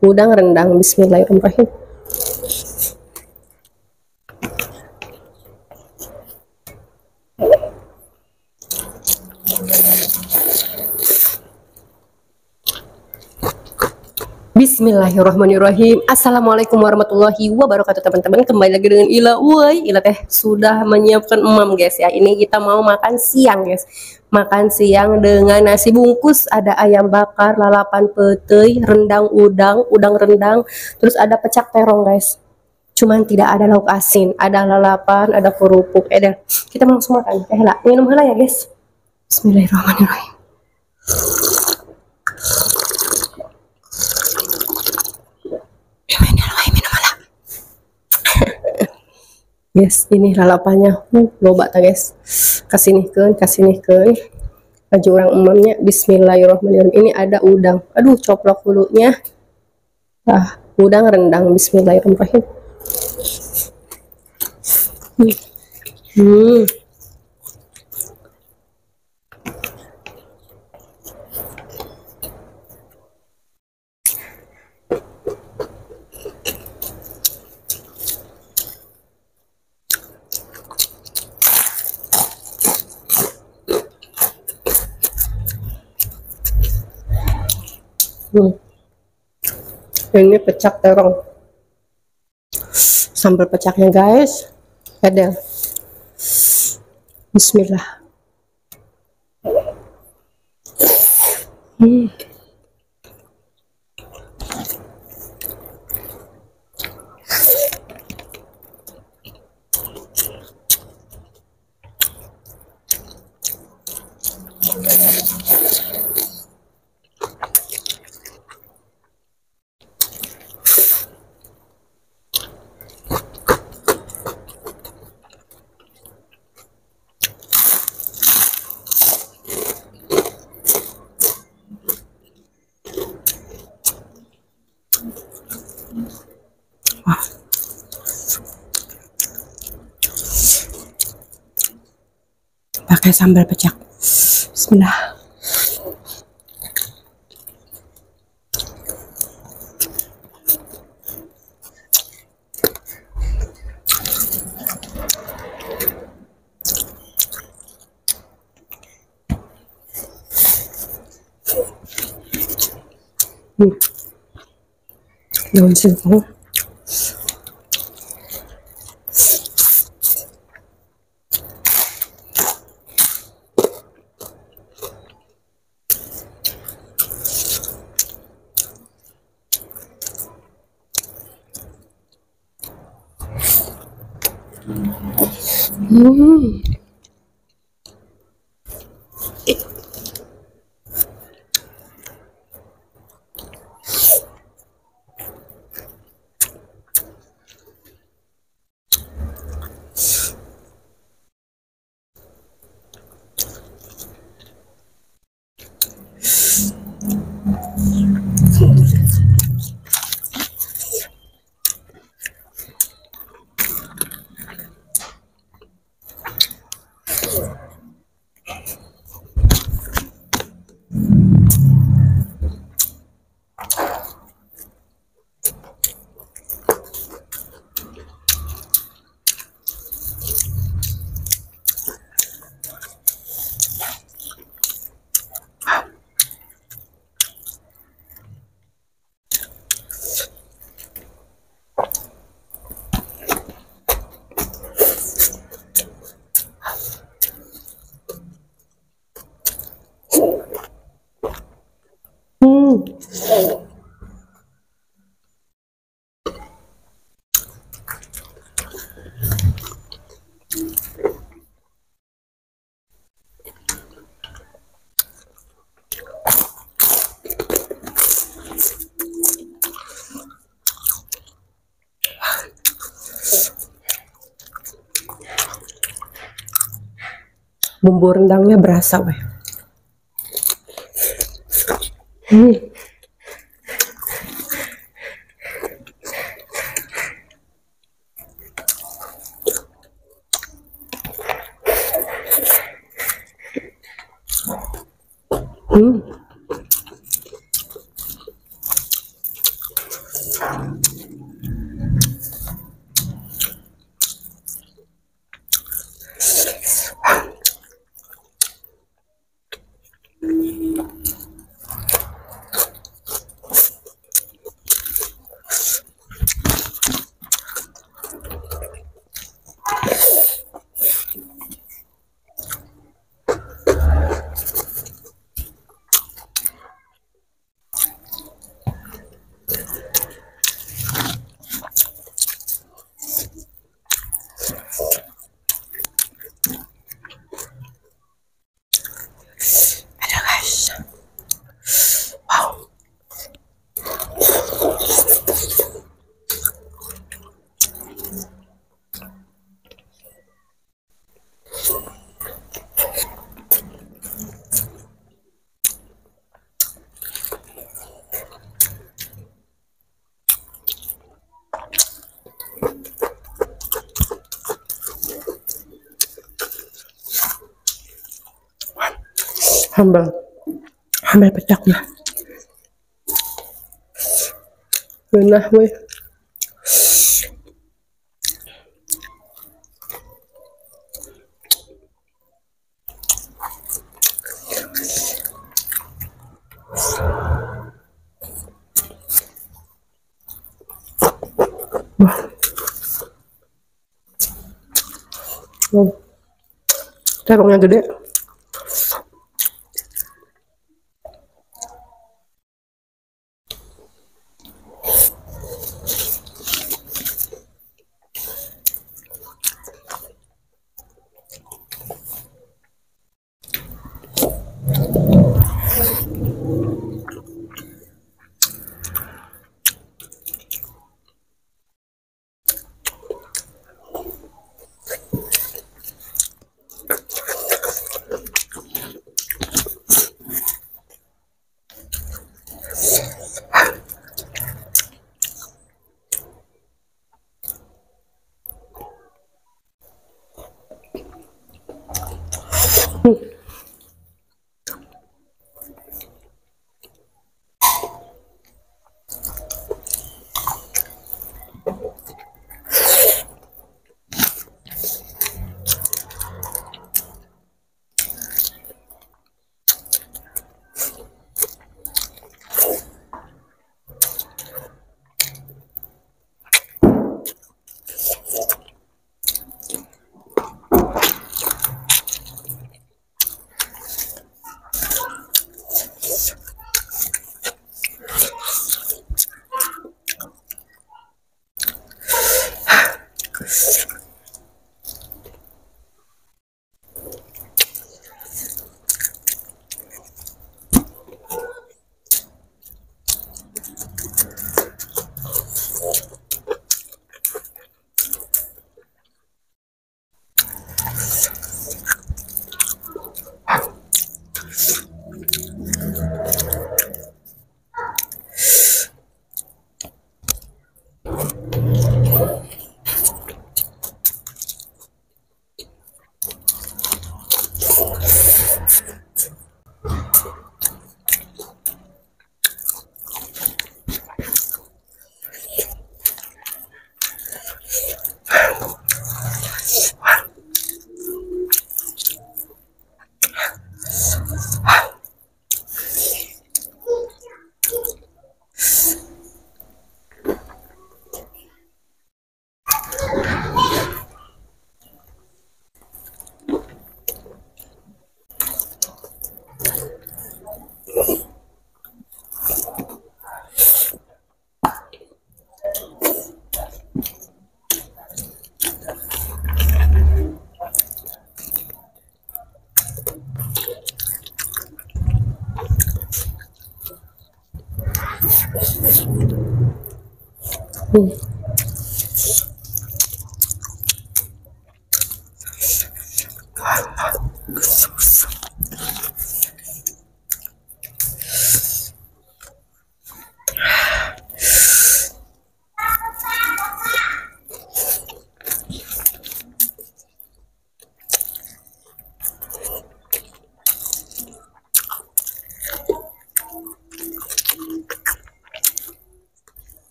Udang rendang. Bismillahirrahmanirrahim. Bismillahirrahmanirrahim. Assalamualaikum warahmatullahi wabarakatuh, teman-teman. Kembali lagi dengan Ila. Woi, Ila teh sudah menyiapkan guys ya. Ini kita mau makan siang guys. Makan siang dengan nasi bungkus. Ada ayam bakar, lalapan petei, rendang udang, udang rendang. Terus ada pecak terong guys. Cuman tidak ada lauk asin. Ada lalapan, ada kerupuk. Kita langsung makan. Minum hela ya guys. Bismillahirrahmanirrahim. Yes, ini lalapannya loba ta guys. Kasih nih ke baju orang umumnya. Bismillahirrahmanirrahim. Ini ada udang. Aduh, coplok dulunya. Udang rendang. Bismillahirrahmanirrahim. Ini pecak terong, sambal pecaknya guys. Ada. Bismillah. Pakai sambal pecak. Bismillah. Daun singkong. Bumbu rendangnya berasa weh. Hambal pecaknya benah weh. Terongnya gede.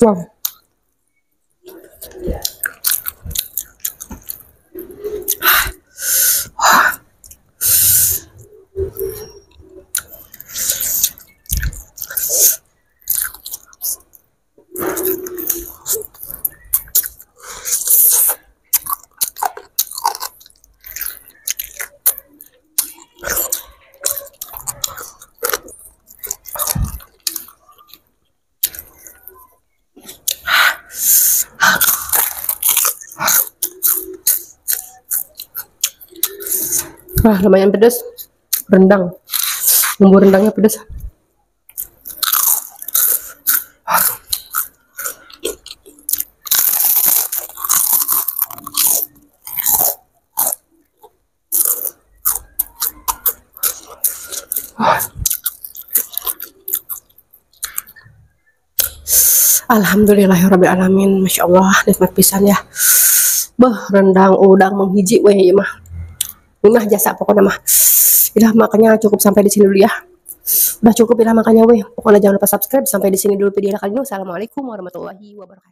Wow. Wah, lumayan pedas. Rendang. Bumbu rendangnya pedas. Alhamdulillahirrabbilalamin. Masya Allah, nikmat pisan ya. Bah, rendang udang menghiji weh ya mah. Ini mah jasa pokoknya mah. Udah makanya cukup sampai di sini dulu ya. Udah cukup ya makanya weh. Pokoknya jangan lupa subscribe. Sampai di sini dulu video kali ini. Wassalamualaikum warahmatullahi wabarakatuh.